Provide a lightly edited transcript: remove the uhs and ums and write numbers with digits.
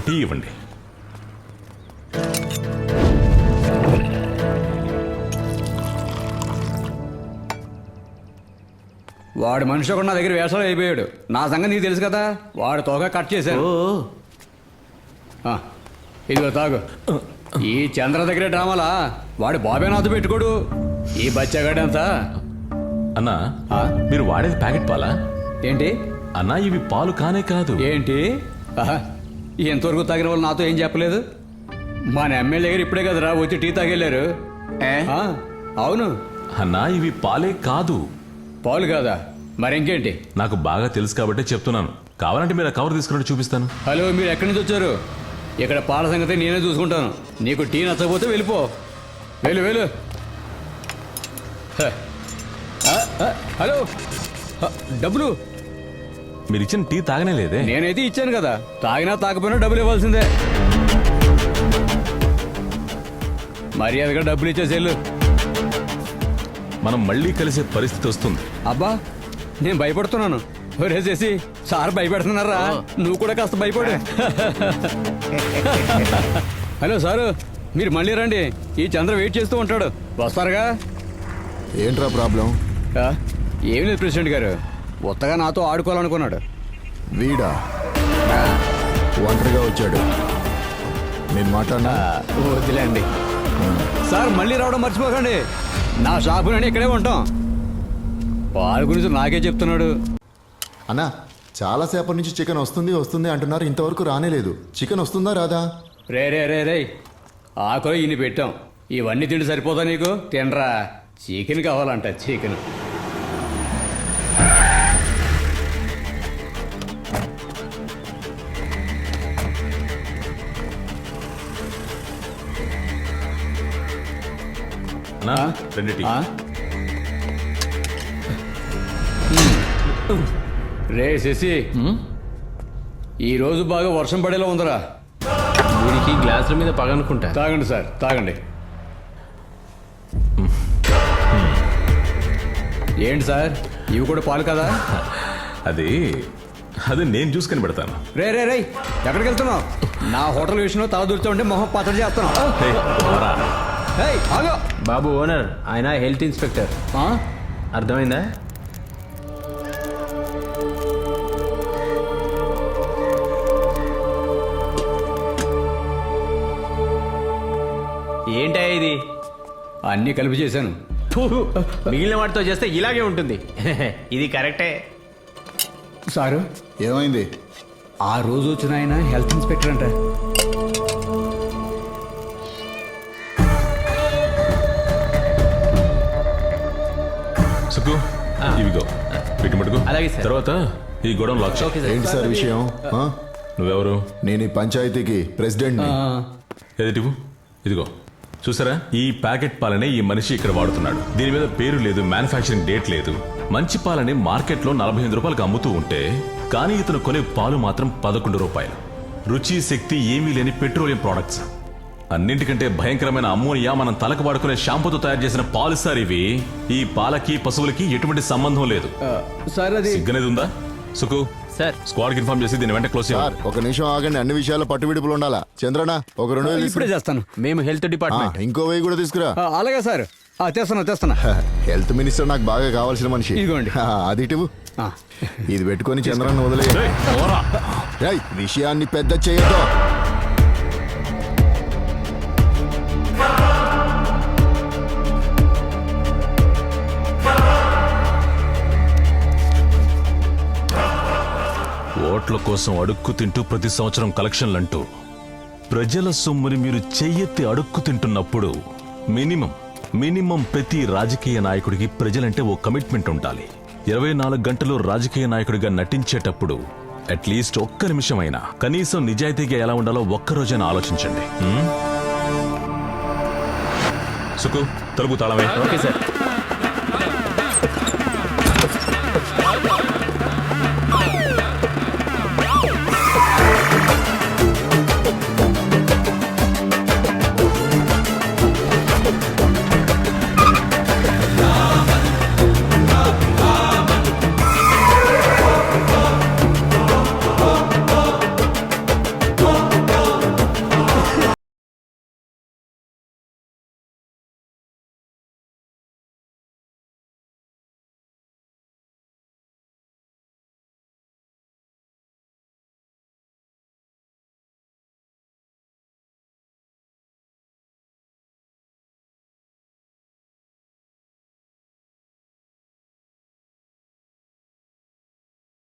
Tea ఇవ్వండి. వాడు మనిషి ఒకటి నా దగ్గర వేషాలు అయిపోయాడు. నా సంగతి నీకు తెలుసు కదా. వాడు తోక కట్ చేశాను. ఇదిగో తాగు. ఈ చంద్ర దగ్గర డ్రామాలా వాడు బాబే నాతో పెట్టుకోడు. ఈ బచ్చగాడంతా. అన్నా మీరు వాడేది ప్యాకెట్ పాలా? ఏంటి అన్నా ఇవి పాలు కానే కాదు. ఏంటి ఎంతవరకు తాగిన వాళ్ళు నాతో ఏం చెప్పలేదు. మన ఎమ్మెల్యే దగ్గర ఇప్పుడే కదరా వచ్చి టీ తాగెళ్ళారు. అవును అన్నా ఇవి పాలే కాదు. పాలు కాదా? మరింకేంటి? నాకు బాగా తెలుసు కాబట్టి చెప్తున్నాను. కావాలంటే మీరు కవర్ తీసుకున్నట్టు చూపిస్తాను. హలో, మీరు ఎక్కడి నుంచి వచ్చారు? ఇక్కడ పాల సంగతి నేనే చూసుకుంటాను. నీకు టీ నచ్చకపోతే వెళ్ళిపో. వెళ్ళు. హలో, డబ్బులు మీరు ఇచ్చిన టీ తాగనే లేదే. నేనైతే ఇచ్చాను కదా. తాగినా తాకపోయినా డబ్బులు ఇవ్వాల్సిందే. మర్యాదగా డబ్బులు ఇచ్చేసేళ్ళు. మనం మళ్ళీ కలిసే పరిస్థితి వస్తుంది. అబ్బా, నేను భయపడుతున్నాను. ఒరేసేసి సార్ భయపెడుతున్నారా? నువ్వు కూడా కాస్త భయపడు. హలో సారు, మీరు మళ్ళీ రండి. ఈ చంద్ర వెయిట్ చేస్తూ ఉంటాడు. వస్తారుగా? ఏంట్రా ప్రాబ్లం? ఏం లేదు ప్రెసిడెంట్ గారు, కొత్తగా నాతో ఆడుకోవాలనుకున్నాడు. వీడా ఒంటరిగా వచ్చాడు. నేను మాట్లాడినా? వదిలేండి సార్. మళ్ళీ రావడం మర్చిపోకండి. నా షాపు నేను ఇక్కడే ఉంటాం. వాళ్ళ గురించి నాకే చెప్తున్నాడు. అన్నా, చాలాసేపటి నుంచి చికెన్ వస్తుంది అంటున్నారు. ఇంతవరకు రానేలేదు. చికెన్ వస్తుందా రాదా? రే ఆకలి ఇన్ని పెట్టాం. ఇవన్నీ తిండి సరిపోదా నీకు? తినరా. చికెన్ కావాలంట, చికెన్. రే శశి, ఈరోజు బాగా వర్షం పడేలా ఉందరా. వీరికి గ్లాసుల మీద పగనుకుంటా. తాగండి సార్, తాగండి. ఏంటి సార్, ఇవి కూడా పాలు కదా? అది నేను చూసుకొని పెడతాను. రే ఎక్కడికి వెళ్తున్నావు? నా హోటల్ విషయంలో తల దూర్చా ఉంటే మొహం పచ్చడి చేస్తున్నావు. బాబు ఓనర్, ఆయన హెల్త్ ఇన్స్పెక్టర్. అర్థమైందా? ఏంటా ఇది? అన్నీ కలిపి చేశాను. మిగిలిన వాటితో చేస్తే ఇలాగే ఉంటుంది. ఇది కరెక్టే. సారు, ఏమైంది? ఆ రోజు వచ్చిన ఆయన హెల్త్ ఇన్స్పెక్టర్ అంట. సుకు, ఇవిగో పెట్టుబడుకో. అలాగే సార్. తర్వాత ఈ గొడవ లాక్ చేయి. ఏంటి సార్ విషయం? నువ్వెవరు? నేను ఈ పంచాయతీకి ప్రెసిడెంట్. ఎదుటివు ఇదిగో చూసారా, ఈ ప్యాకెట్ పాలనే ఈ మనిషి ఇక్కడ వాడుతున్నాడు. దీని మీద పేరు లేదు, మ్యానుఫ్యాక్చరింగ్ డేట్ లేదు. మంచి పాలని మార్కెట్లో 45 రూపాయలకు అమ్ముతూ ఉంటే, కానీ ఇతను కొనే పాలు మాత్రం 11 రూపాయలు. రుచి శక్తి ఏమీ లేని పెట్రోలియం ప్రోడక్ట్స్. అన్నింటికంటే భయంకరమైన అమ్మోనియా మనం తలకు వాడుకునే షాంపూతో తయారు చేసిన పాలు సార్ ఇవి. ఈ పాలకి పశువులకి ఎటువంటి సంబంధం లేదు. సిగ్గనేది ఉందా? సుకు సార్, స్క్వాడ్ కి ఇన్ఫార్మ్ చేసి దీన్ని వెంటనే క్లోజ్ చేయాలి. ఒక నిమిషం ఆగండి. అన్ని విషయాల్లో పట్టువిడుపులు ఉండాలా. చంద్రనా, ఒక 2 వేలు ఇప్పుడే చేస్తాను. మేము హెల్త్ డిపార్ట్మెంట్. ఇంకో 1000 కూడా తీసుకురా. అలాగే సార్, తెస్తున్నా. హెల్త్ మినిస్టర్ నాకు బాగా కావాల్సిన మనిషి. ఇదిగోండి. అది ఇటు. ఇది పెట్టుకొని చంద్రన్న వదిలే. విషయాన్ని పెద్ద చేయొద్దు. ఓట్ల కోసం అడుక్కు తింటూ ప్రతి సంవత్సరం కలెక్షన్లంటూ ప్రజల సొమ్ముని మీరు చెయ్యెత్తి అడుక్కు తింటున్నప్పుడు మినిమం ప్రతి రాజకీయ నాయకుడికి ప్రజలంటే ఓ కమిట్మెంట్ ఉండాలి. 24 గంటలు రాజకీయ నాయకుడిగా నటించేటప్పుడు అట్లీస్ట్ ఒక్క నిమిషమైనా కనీసం నిజాయితీగా ఎలా ఉండాలో ఒక్కరోజైనా ఆలోచించండి. సుకు, తలుపు తాళమే. Okay sir.